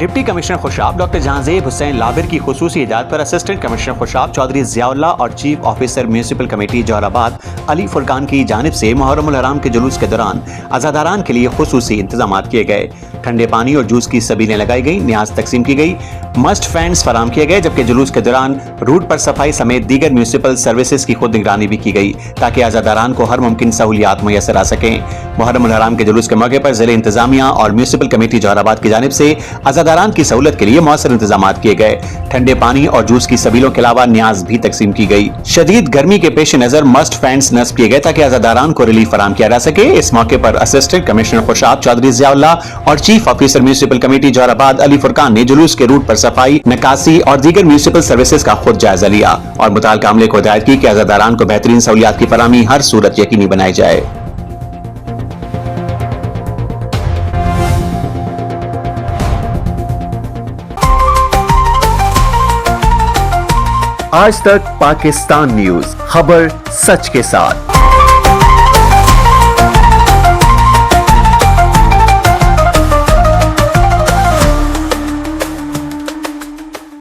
Deputy commissioner Khushab doctor Jahanzeb Hussain لابر کی خصوصی ہدایت پر اسسٹنٹ کمشنر خوشاب چودھری ضیاء اللہ اور chief officer municipal committee Jauharabad Ali فرقان کی جانب سے محرم الحرام کے جلوس کے دوران عزاداران کے لیے خصوصی انتظامات کیے گئے۔ ٹھنڈے پانی اور جوس کی سبیلیں لگائی گئی، نیاز تقسیم کی گئی، مسٹ فینڈز فراہم کیے گئے، جبکہ جلوس کے دوران روٹ پر صفائی سمیت دیگر میونسپل سروسز کی خود نگرانی بھی کی گئی تاکہ عزاداران کو ہر ممکن سہولیات میسر آ سکیں۔ محرم الحرام کے جلوس کے موقع پر ضلع انتظامیہ اور میونسپل کمیٹی جوہر آباد کی جانب سے عزاداران کی سہولت کے لیے مؤثر انتظامات کیے گئے۔ ٹھنڈے پانی اور جوس کی سبیلوں کے علاوہ نیاز بھی تقسیم کی گئی۔ شدید گرمی کے پیش نظر مسٹ فینڈز نصب کیے گئے تاکہ عزاداران کو ریلیف فراہم کیا جا سکے۔ اس موقع پر اسسٹنٹ کمشنر خوشاب چودھری ضیاء اللہ اور chief officer municipal committee Jauharabad Ali فرقان نے جلوس کے روٹ پر صفائی، نکاسی اور دیگر میونسپل سروسز کا خود جائزہ لیا اور متعلقہ عملے کو ہدایت کی کہ عزاداران کو بہترین سہولیات کی فراہمی ہر صورت یقینی بنائی جائے۔ آج تک پاکستان نیوز، خبر سچ کے ساتھ۔